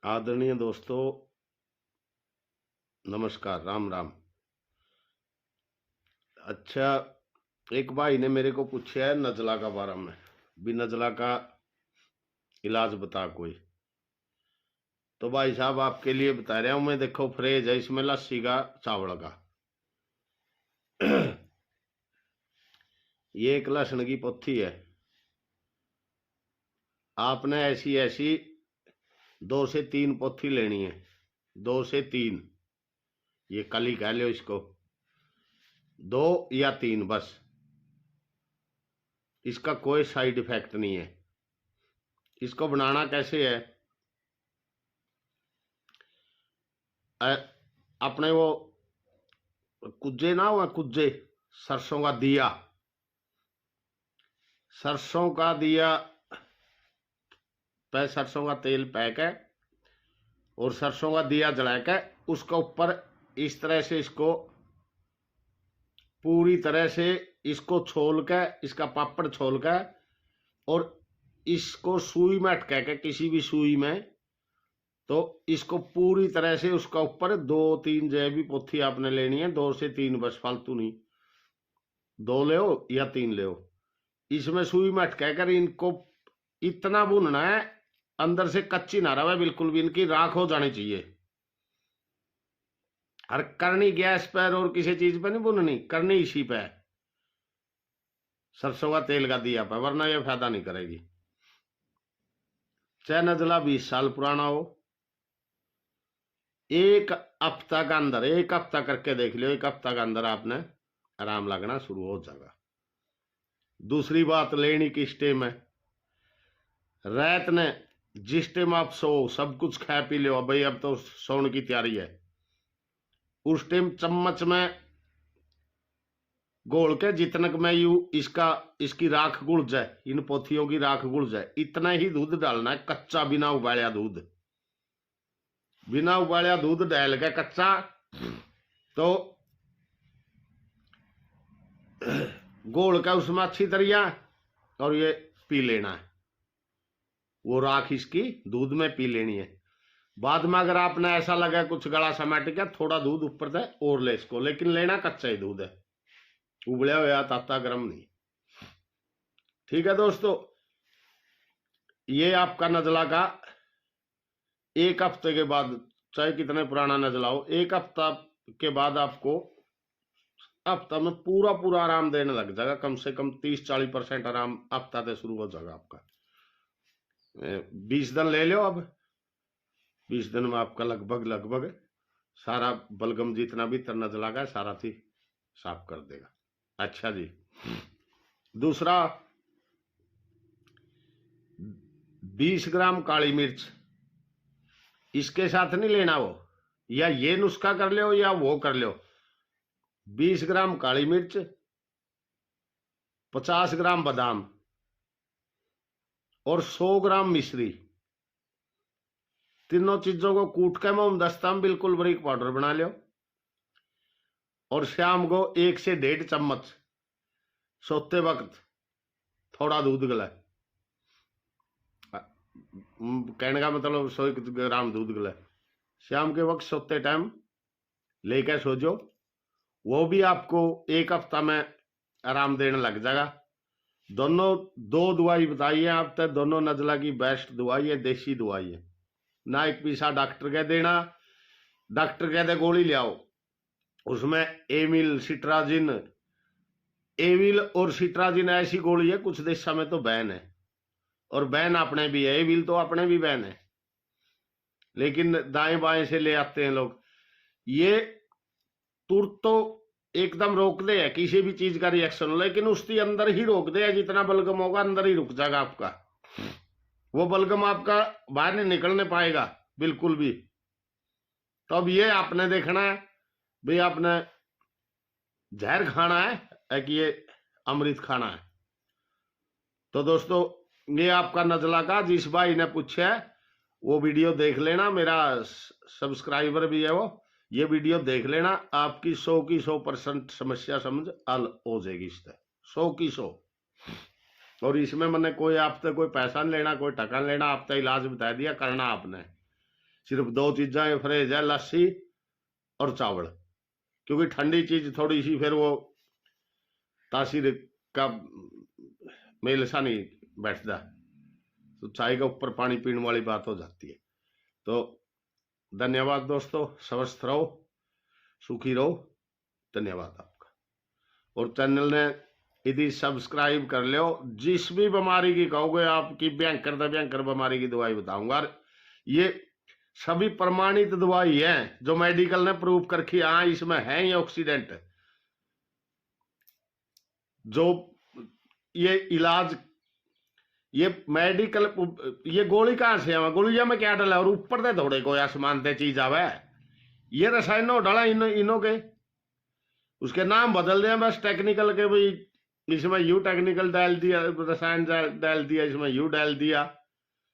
आदरणीय दोस्तों, नमस्कार, राम राम। अच्छा, एक भाई ने मेरे को पूछा है नजला का बारे में, भी नजला का इलाज बता कोई। तो भाई साहब आपके लिए बता रहा हूं मैं। देखो, फ्रेज है इसमें लस्सी का, चावल का। ये एक लहसुन की पोथी है। आपने ऐसी ऐसी 2 से 3 पोथी लेनी है। 2 से 3, ये कली कह लो इसको। 2 या 3 बस। इसका कोई साइड इफेक्ट नहीं है। इसको बनाना कैसे है? अपने वो कुज्जे ना हुआ, कुज्जे, सरसों का दिया। सरसों का दिया पे सरसों का तेल पैक है, और सरसों का दिया जला के उसका ऊपर इस तरह से इसको पूरी तरह से इसको छोल के, इसका पापड़ छोल के, और इसको सुई में अटका के, किसी भी सुई में, तो इसको पूरी तरह से उसका ऊपर 2-3 जय भी पोथी आपने लेनी है। 2 से 3 बस, फालतू नहीं। 2 ले या 3 ले। इसमें सुई में अटका कर इनको इतना भूनना है, अंदर से कच्ची ना रहे बिल्कुल भी, इनकी राख हो जानी चाहिए। और करनी गैस पर और किसी चीज पे नहीं भूननी, करनी इसी पे, सरसों का तेल का दिया पे, वरना ये फायदा नहीं करेगी। चाहे नजला 20 साल पुराना हो, एक हफ्ता का अंदर, 1 हफ्ता करके देख लियो, 1 हफ्ता का अंदर आपने आराम लगना शुरू हो जाएगा। दूसरी बात, लेनी किस टाइम है? रात ने जिस टाइम आप सो, सब कुछ खा पी लो, भाई अब तो सोने की तैयारी है, उस टाइम चम्मच में घोल के, जितना मैं यू इसका इसकी राख गुड़ जाए, इन पोथियों की राख गुड़ जाए, इतना ही दूध डालना है, कच्चा, बिना उबालिया दूध। बिना उबालिया दूध डाल के कच्चा, तो घोल का उसमें अच्छी तरह, और ये पी लेना है। वो राख इसकी दूध में पी लेनी है। बाद में अगर आपने ऐसा लगा कुछ गला समट गया, थोड़ा दूध ऊपर से और ले इसको, लेकिन लेना कच्चा ही दूध है, उबलिया हुआ ताता गर्म नहीं। ठीक है दोस्तों, ये आपका नजला का 1 हफ्ते के बाद, चाहे कितने पुराना नजला हो, 1 हफ्ता के बाद आपको हफ्ता में पूरा पूरा आराम देने लग जाएगा। कम से कम 30-40% आराम हफ्ता से शुरू हो जाएगा आपका। 20 दिन ले लो अब। 20 दिन में आपका लगभग लगभग सारा बलगम जितना भी नजला का सारा थी साफ कर देगा। अच्छा जी, दूसरा, 20 ग्राम काली मिर्च इसके साथ नहीं लेना वो, या ये नुस्खा कर लो या वो कर लो। 20 ग्राम काली मिर्च, 50 ग्राम बादाम, और 100 ग्राम मिश्री, तीनों चीजों को कूट के मोमदस्ता में बिल्कुल बारीक पाउडर बना लो। और शाम को 1 से 1.5 चम्मच सोते वक्त थोड़ा दूध गला, कहने का मतलब 100 ग्राम दूध गला, शाम के वक्त सोते टाइम लेकर सो जो। वो भी आपको 1 हफ्ता में आराम देने लग जाएगा। दोनों 2 दवाई बताई है आप तक, दोनों नजला की बेस्ट दवाई है, देसी दवाई है। ना एक पीसा डॉक्टर कह देना, डॉक्टर कहते गोली ले आओ, उसमें एमिल, सिट्राजिन, एविल और सिट्राजिन ऐसी गोली है, कुछ देशों में तो बैन है, और बैन अपने भी है, एविल तो अपने भी बैन है, लेकिन दाएं बाएं से ले आते हैं लोग। ये तुरंत तो एकदम रोक दे है किसी भी चीज का रिएक्शन, लेकिन उसके अंदर ही रोक दे, जितना बलगम होगा अंदर ही रुक जाएगा आपका। वो बलगम आपका बाहर नहीं निकलने पाएगा बिल्कुल भी। तो अब ये आपने देखना है भाई, आपने जहर खाना है कि ये अमृत खाना है। तो दोस्तों, ये आपका नजला का, जिस भाई ने पूछा है वो वीडियो देख लेना, मेरा सब्सक्राइबर भी है वो, ये वीडियो देख लेना, आपकी 100 की 100% समस्या समझ हल हो जाएगी इससे, 100 की 100। और इसमें मैंने कोई आपसे कोई पैसा नहीं लेना, कोई टका नहीं लेना, आपका इलाज बता दिया, करना आपने। सिर्फ 2 चीजें फ्रेज है, लस्सी और चावल, क्योंकि ठंडी चीज थोड़ी सी फिर वो तासीर का मेल सा नहीं बैठता, तो चाय के ऊपर पानी पीने वाली बात हो जाती है। तो धन्यवाद दोस्तों, स्वस्थ रहो, सुखी रहो, धन्यवाद आपका। और चैनल ने यदि सब्सक्राइब कर लो, जिस भी बीमारी की कहोगे आपकी भयंकर बीमारी की दवाई बताऊंगा। ये सभी प्रमाणित दवाई है जो मेडिकल ने प्रूव करके, हाँ इसमें है ये ऑक्सीडेंट, जो ये इलाज, ये मेडिकल, ये गोली कहां से आवे, गोलिया में क्या डाला और ऊपर दे थोड़े कोई आसमान ते चीज आवे, ये रसायनों डाला इनो के, उसके नाम बदल दिया बस टेक्निकल के, भाई इसमें यू टेक्निकल डाल दिया, रसायन डाल दिया, इसमें यू डाल दिया,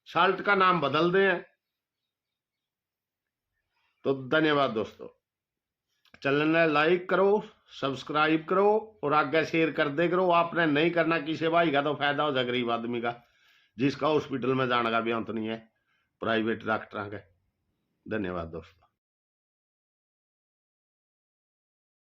साल्ट का नाम बदल दे। तो धन्यवाद दोस्तों, चैनल ने लाइक करो, सब्सक्राइब करो और आगे शेयर कर दे करो। आपने नहीं करना, किसी भाई का तो फायदा हो जाए गरीब आदमी का, जिसका हॉस्पिटल में जाने का भी अंत नहीं है, प्राइवेट डॉक्टर का। धन्यवाद दोस्तों।